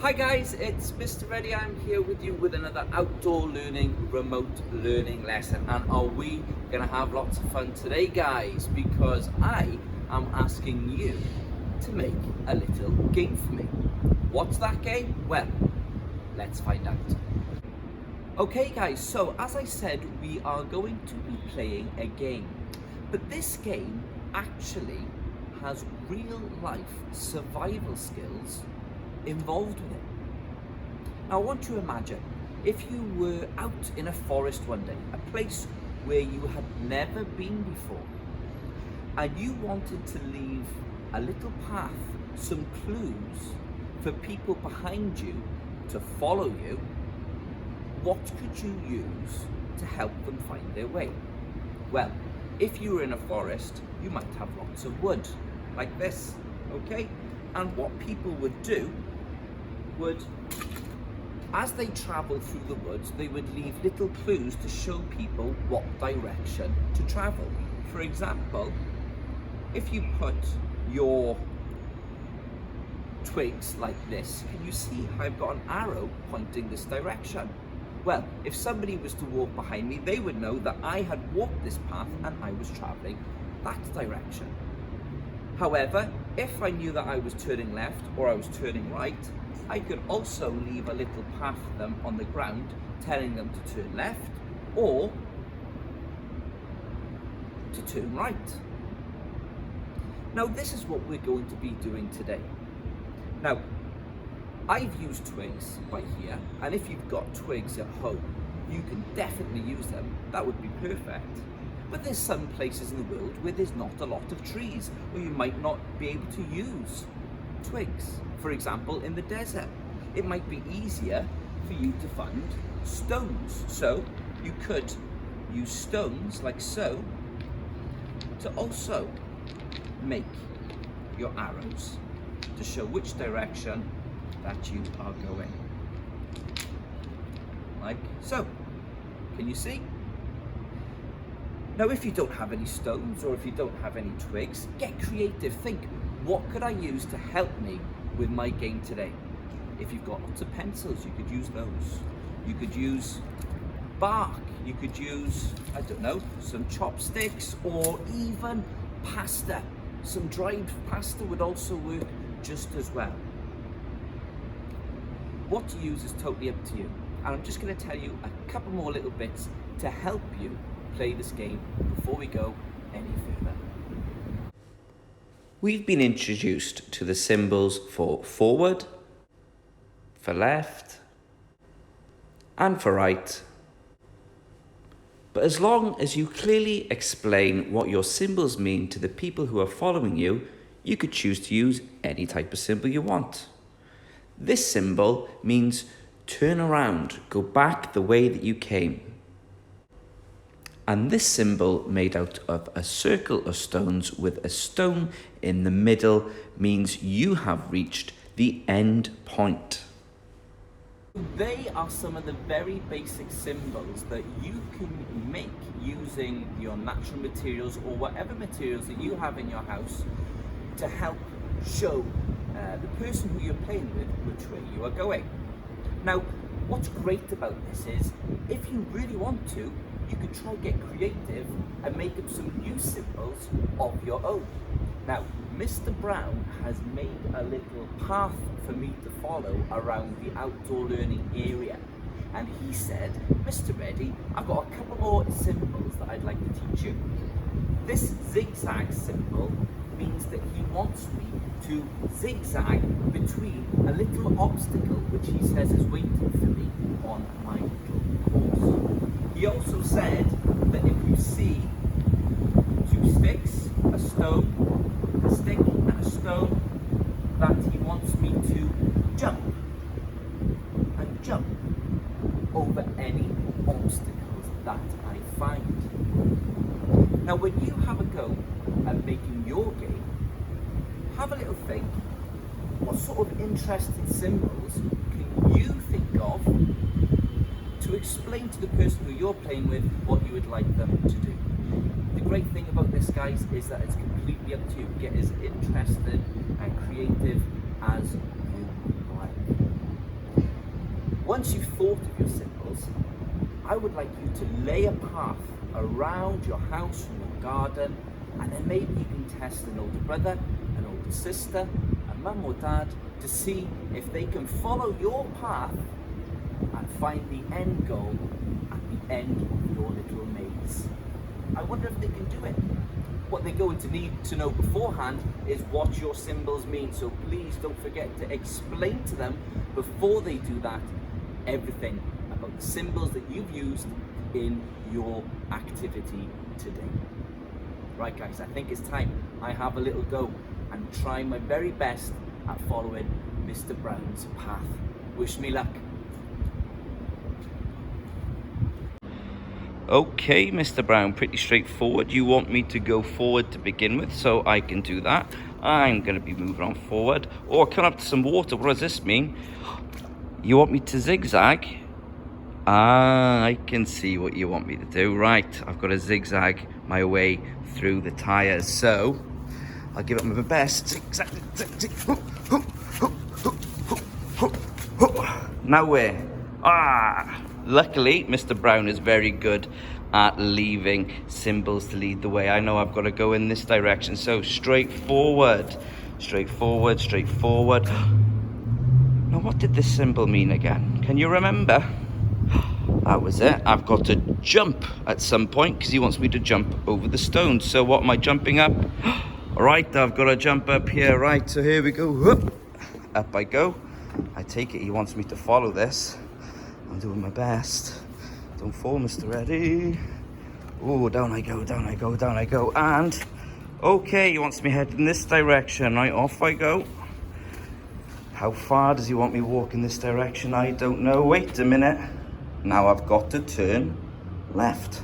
Hi guys, it's Mr. Reddy. I'm here with you with another outdoor learning, remote learning lesson. And are we gonna have lots of fun today, guys? Because I am asking you to make a little game for me. What's that game? Well, let's find out. Okay guys, so as I said, we are going to be playing a game. But this game actually has real life survival skills involved with it. Now I want you to imagine if you were out in a forest one day, a place where you had never been before, and you wanted to leave a little path, some clues for people behind you to follow you. What could you use to help them find their way? Well, if you were in a forest, you might have lots of wood, like this, okay? And what people would do would, as they travel through the woods, they would leave little clues to show people what direction to travel. For example, if you put your twigs like this, can you see how I've got an arrow pointing this direction? Well, if somebody was to walk behind me, they would know that I had walked this path and I was traveling that direction. However, if I knew that I was turning left or I was turning right, I could also leave a little path for them on the ground telling them to turn left or to turn right. Now this is what we're going to be doing today. Now, I've used twigs by here, and if you've got twigs at home, you can definitely use them. That would be perfect. But there's some places in the world where there's not a lot of trees, or you might not be able to use twigs. For example, in the desert, it might be easier for you to find stones. So you could use stones like so to also make your arrows to show which direction that you are going. Like so. Can you see? Now if you don't have any stones or if you don't have any twigs, get creative. Think, what could I use to help me with my game today? If you've got lots of pencils, you could use those. You could use bark, you could use, I don't know, some chopsticks or even pasta. Some dried pasta would also work just as well. What to use is totally up to you. And I'm just going to tell you a couple more little bits to help you play this game before we go any further. We've been introduced to the symbols for forward, for left, and for right. But as long as you clearly explain what your symbols mean to the people who are following you, you could choose to use any type of symbol you want. This symbol means turn around, go back the way that you came. And this symbol, made out of a circle of stones with a stone in the middle, means you have reached the end point. They are some of the very basic symbols that you can make using your natural materials or whatever materials that you have in your house to help show the person who you're playing with which way you are going. Now, what's great about this is, if you really want to, you could try and get creative and make up some new symbols of your own. Now, Mr. Brown has made a little path for me to follow around the outdoor learning area. And he said, Mr. Reddy, I've got a couple more symbols that I'd like to teach you. This zigzag symbol means that he wants me to zigzag between a little obstacle which he says is waiting for me on my little course. He also said that if you see two sticks, a stone, a stick and a stone, that he wants me to jump and jump over any obstacles that I find. Now when you have a go at making your game, have a little think, what sort of interesting symbols can you think of to explain to the person who you're playing with what you would like them to do. The great thing about this, guys, is that it's completely up to you. Get as interested and creative as you like. Once you've thought of your symbols, I would like you to lay a path around your house and your garden, and then maybe you can test an older brother, an older sister, a mum or dad to see if they can follow your path and find the end goal at the end of your little maze. I wonder if they can do it. What they're going to need to know beforehand is what your symbols mean. So please don't forget to explain to them before they do that everything about the symbols that you've used in your activity today. Right guys, I think it's time I have a little go and try my very best at following Mr. Brown's path. Wish me luck. Okay, Mr. Brown, pretty straightforward. You want me to go forward to begin with, so I can do that. I'm going to be moving on forward. Or come up to some water. What does this mean? You want me to zigzag? Ah, I can see what you want me to do. Right, I've got to zigzag my way through the tyres. So, I'll give it my best. Zigzag, zigzag. Now where? Ah! Luckily, Mr. Brown is very good at leaving symbols to lead the way. I know I've got to go in this direction. So straight forward, straight forward, straight forward. Now, what did this symbol mean again? Can you remember? That was it. I've got to jump at some point because he wants me to jump over the stones. So what am I jumping up? All right, I've got to jump up here. Right, so here we go. Whoop. Up I go. I take it he wants me to follow this. I'm doing my best. Don't fall, Mr. Ready. Oh, down I go, down I go, down I go. And, okay, he wants me heading in this direction. Right, off I go. How far does he want me walking this direction? I don't know. Wait a minute. Now I've got to turn left.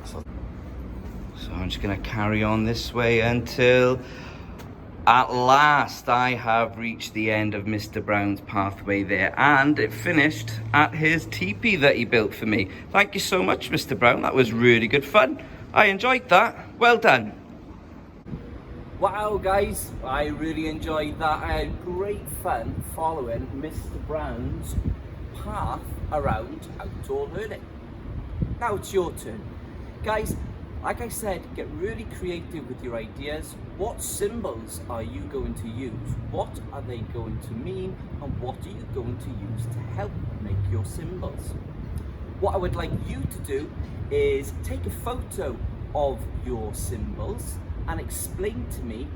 So I'm just going to carry on this way until at last I have reached the end of Mr. Brown's pathway there, and it finished at his teepee that he built for me. Thank you so much, Mr. Brown. That was really good fun. I enjoyed that. Well done. Wow, guys, I really enjoyed that. I had great fun following Mr. Brown's path around outdoor learning. Now it's your turn. Guys, like I said, get really creative with your ideas. What symbols are you going to use? What are they going to mean? And what are you going to use to help make your symbols? What I would like you to do is take a photo of your symbols and explain to me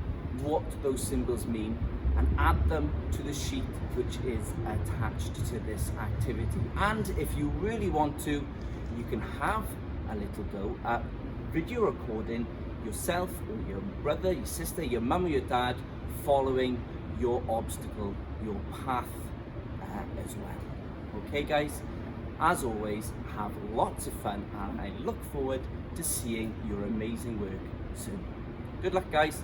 what those symbols mean and add them to the sheet which is attached to this activity. And if you really want to, you can have a little go at video recording yourself or your brother, your sister, your mum or your dad following your obstacle, your path as well. Okay guys, as always, have lots of fun and I look forward to seeing your amazing work soon. Good luck guys.